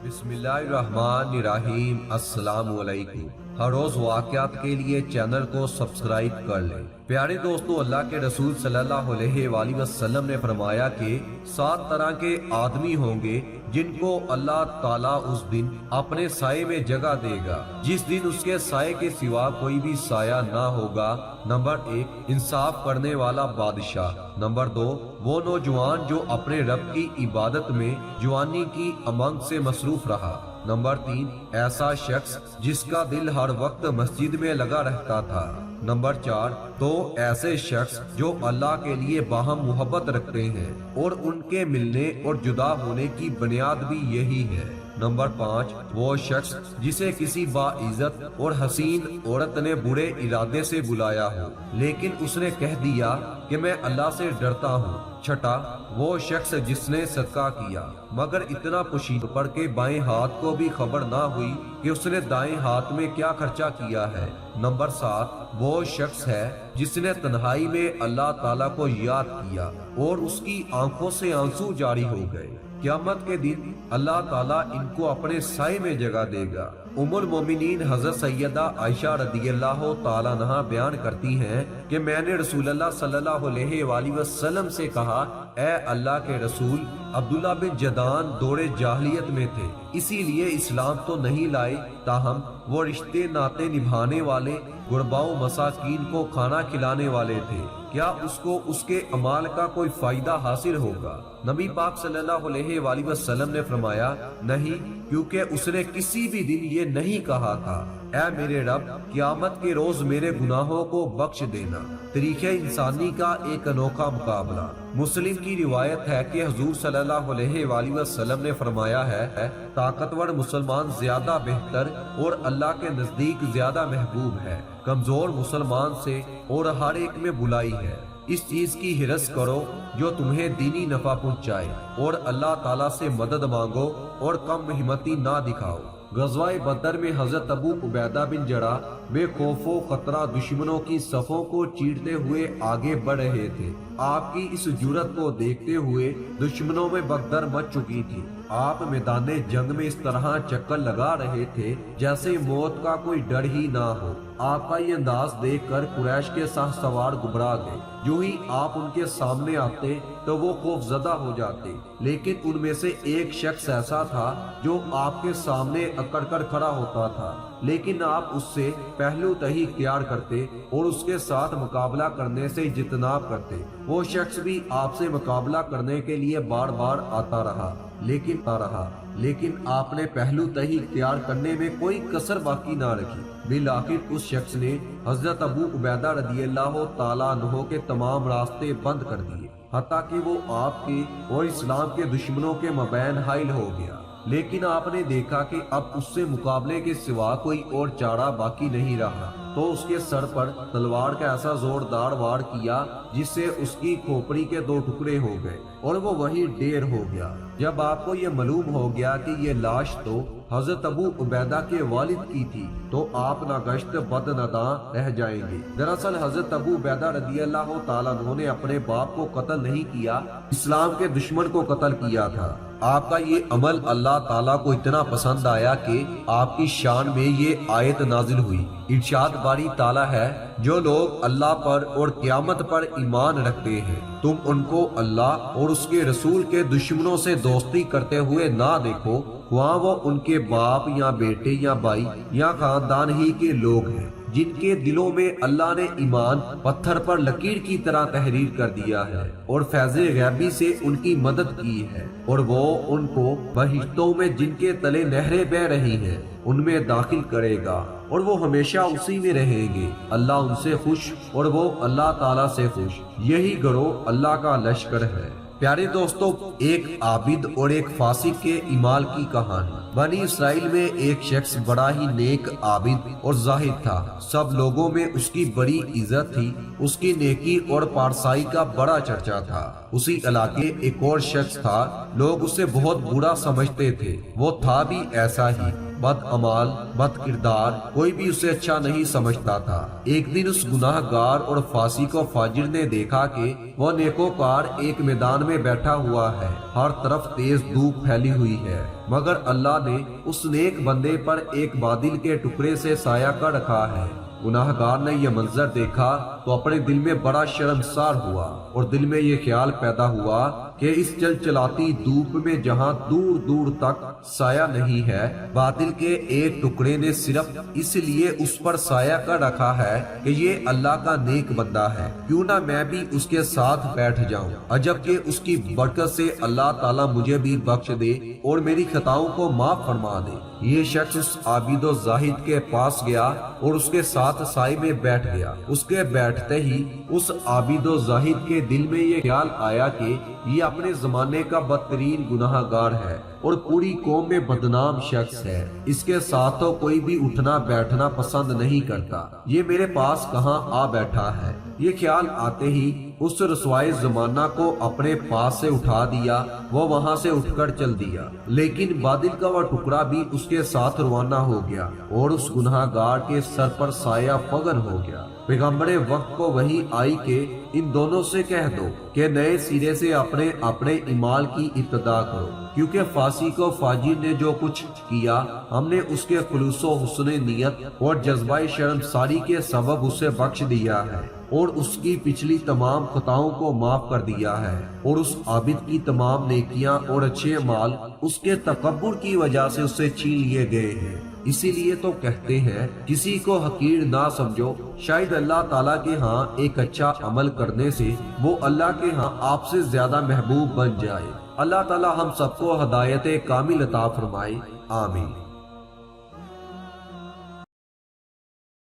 बिस्मिल्लाहिर्रहमानिर्रहीम। अस्सलाम वालेकुम। हर रोज वाक़यात के लिए चैनल को सब्सक्राइब कर लें। प्यारे दोस्तों, अल्लाह के रसूल सल्लल्लाहु अलैहि वसल्लम ने फरमाया कि 7 तरह के आदमी होंगे जिनको अल्लाह ताला उस दिन अपने साये में जगह देगा जिस दिन उसके साये के सिवा कोई भी साया ना होगा। नंबर 1, इंसाफ करने वाला बादशाह। नंबर 2, वो नौजवान जो अपने रब की इबादत में जवानी की उमंग से मसरूफ रहा। नंबर 3, ऐसा शख्स जिसका दिल हर वक्त मस्जिद में लगा रहता था। नंबर 4, तो ऐसे शख्स जो अल्लाह के लिए बाहम मोहब्बत रखते हैं और उनके मिलने और जुदा होने की बुनियाद भी यही है। नंबर 5, वो शख्स जिसे किसी बाइज्जत और हसीन औरत ने बुरे इरादे से बुलाया हो लेकिन उसने कह दिया कि मैं अल्लाह से डरता हूँ। छठा, वो शख्स जिसने सदका किया मगर इतना पोशीदा पर के बाएं हाथ को भी खबर ना हुई कि उसने दाएं हाथ में क्या खर्चा किया है। नंबर 7, वो शख्स है जिसने तन्हाई में अल्लाह ताला को याद किया और उसकी आंखों से आंसू जारी हो गए। क़यामत के दिन अल्लाह ताला इनको अपने साए में जगह देगा। उम्मुल मोमिनीन हज़रत सैयदा आयशा रदियल्लाहु ताला अन्हा बयान करती हैं कि मैंने रसूलुल्लाह सल्लल्लाहु अलैहि वसल्लम से कहा, ए अल्लाह के रसूल, अब्दुल्ला बिन जदान दौरे जाहलियत में थे, इसीलिए इस्लाम तो नहीं लाए, ताहम वो रिश्ते नाते निभाने वाले, गुरबाओ मसाकीन को खाना खिलाने वाले थे। क्या उसको उसके अमाल का कोई फायदा हासिल होगा? नबी पाक सल्लल्लाहु अलैहि वसल्लम ने फरमाया, नहीं, क्योंकि उसने किसी भी दिन ये नहीं कहा था, ऐ मेरे रब, क़यामत के रोज मेरे गुनाहों को बख्श देना। तरीके इंसानी का एक अनोखा मुकाबला। मुस्लिम की रिवायत है कि हुजूर सल्लल्लाहु अलैहि वसल्लम ने फरमाया है, ताकतवर मुसलमान ज्यादा बेहतर और अल्लाह के नजदीक ज्यादा महबूब है कमजोर मुसलमान से, और हर एक में बुलाई है। इस चीज की हिरस करो जो तुम्हें दीनी नफा पहुंचाए और अल्लाह ताला से मदद मांगो और कम हिम्मती ना दिखाओ। गज़वाए बदर में हजरत अबू उबैदा बिन जरा बेखौफो खतरा दुश्मनों की सफों को चीरते हुए आगे बढ़ रहे थे। आपकी इस जुर्रत को देखते हुए दुश्मनों में भगदड़ मच चुकी थी। आप मैदाने जंग में इस तरह चक्कर लगा रहे थे जैसे मौत का कोई डर ही ना हो। आपका ये अंदाज देखकर कुरैश के सवार घबरा गए। जो ही आप उनके सामने आते तो वो खौफजदा हो जाते, लेकिन उनमें से एक शख्स ऐसा था जो आपके सामने अकड़ कर खड़ा होता था, लेकिन आप उससे पहलू तही इख्तियार करते और उसके साथ मुकाबला करने से इज्तनाब करते। वो शख्स भी आपसे मुकाबला करने के लिए बार बार आता रहा, लेकिन आपने पहलू तही इख्तियार करने में कोई कसर बाकी ना रखी। बिल आखिर उस शख्स ने हजरत अबू उबैदा रदियल्लाहु ताला अन्हु के तमाम रास्ते बंद कर दिए, हत्ता कि वो आपके और इस्लाम के दुश्मनों के मबैन हाइल हो गया। लेकिन आपने देखा कि अब उससे मुकाबले के सिवा कोई और चारा बाकी नहीं रहा, तो उसके सर पर तलवार का ऐसा जोरदार वार किया जिससे उसकी खोपड़ी के 2 टुकड़े हो गए और वो वही ढेर हो गया। जब आपको ये मालूम हो गया कि ये लाश तो हजरत अबू उबैदा के वालिद की थी, तो आप नागश्त बदनदा रह जाएंगे। दरअसल हजरत अबू उबैदा रदियल्लाहु ताला अन्हु ने अपने बाप को कत्ल नहीं किया, इस्लाम के दुश्मन को कत्ल किया था। आपका ये अमल अल्लाह ताला को इतना पसंद आया कि आपकी शान में ये आयत नाजिल हुई। इरशाद बारी ताला है, जो लोग अल्लाह पर और क़यामत पर ईमान रखते हैं, तुम उनको अल्लाह और उसके रसूल के दुश्मनों से दोस्ती करते हुए ना देखो, वहाँ वो उनके बाप या बेटे या भाई या खानदान ही के लोग हैं जिनके दिलों में अल्लाह ने ईमान पत्थर पर लकीर की तरह तहरीर कर दिया है और फैज़े गैबी से उनकी मदद की है, और वो उनको बहिश्तों में जिनके तले नहरें बह रही हैं उनमें दाखिल करेगा और वो हमेशा उसी में रहेंगे। अल्लाह उनसे खुश और वो अल्लाह ताला से खुश। यही गिरोह अल्लाह का लश्कर है। प्यारे दोस्तों, एक आबिद और एक फासिक के इमाल की कहानी। बनी इसराइल में एक शख्स बड़ा ही नेक, आबिद और जाहिद था। सब लोगों में उसकी बड़ी इज्जत थी। उसकी नेकी और पारसाई का बड़ा चर्चा था। उसी इलाके एक और शख्स था, लोग उसे बहुत बुरा समझते थे। वो था भी ऐसा ही। بد امال، بد کردار، کوئی بھی اسے اچھا نہیں سمجھتا تھا۔ ایک دن اس گناہ گار اور فاسق و فاجر نے دیکھا کہ وہ نیکوکار ایک میدان میں بیٹھا ہوا ہے، ہر طرف تیز دھوپ پھیلی ہوئی ہے، مگر اللہ نے اس نیک بندے پر ایک بادل کے ٹکڑے سے سایہ کر رکھا ہے۔ گناہ گار نے یہ منظر دیکھا تو اپنے دل میں بڑا شرمسار ہوا اور دل میں یہ خیال پیدا ہوا کہ اس چل چلاتی دھوپ میں جہاں دور دور تک سایہ نہیں ہے، بادل کے ایک ٹکڑے نے صرف اس لیے اس پر سایہ کر رکھا ہے کہ یہ اللہ کا نیک بندہ ہے، کیوں نہ میں بھی اس کے ساتھ بیٹھ جاؤں، عجب کہ اس کی برکت سے اللہ تعالیٰ مجھے بھی بخش دے اور میری خطاؤں کو معاف فرما دے۔ یہ شخص اس عابد و زاہد کے پاس گیا اور اس کے ساتھ سائے میں بیٹھ گیا۔ اس کے بیٹھتے ہی اس عابد و زاہد کے دل میں یہ خیال آیا کہ یہ اپنے زمانے کا بدترین گناہ گار ہے اور پوری قوم میں بدنام شخص ہے، اس کے ساتھ تو کوئی بھی اٹھنا بیٹھنا پسند نہیں کرتا، یہ میرے پاس کہاں آ بیٹھا ہے۔ یہ خیال آتے ہی اس رسوائے زمانہ کو اپنے پاس سے اٹھا دیا، وہ وہاں سے اٹھ کر چل دیا، لیکن بادل کا وہ ٹکڑا بھی اس کے ساتھ روانہ ہو گیا اور اس گناہ گار کے سر پر سایہ فغن ہو گیا۔ پیغمبر وقت کو وحی آئی کہ ان دونوں سے کہہ دو کہ نئے سرے سے اپنے اپنے اعمال کی ابتدا کرو، کیونکہ فاسق و فاجر نے جو کچھ کیا ہم نے اس کے خلوص و حسن نیت اور جذبہ شرمساری کے سبب اسے بخش دیا ہے اور اس کی پچھلی تمام خطاؤں کو معاف کر دیا ہے، اور اس عابد کی تمام نیکیاں اور اچھے اعمال اس کے تکبر کی وجہ سے اسے چھین لیے گئے ہیں۔ اسی لیے تو کہتے ہیں کسی کو حقیر نہ سمجھو، شاید اللہ تعالیٰ کے ہاں ایک اچھا عمل کرنے سے وہ اللہ کے ہاں آپ سے زیادہ محبوب بن جائے۔ اللہ تعالیٰ ہم سب کو ہدایت کامل عطا فرمائے، آمین۔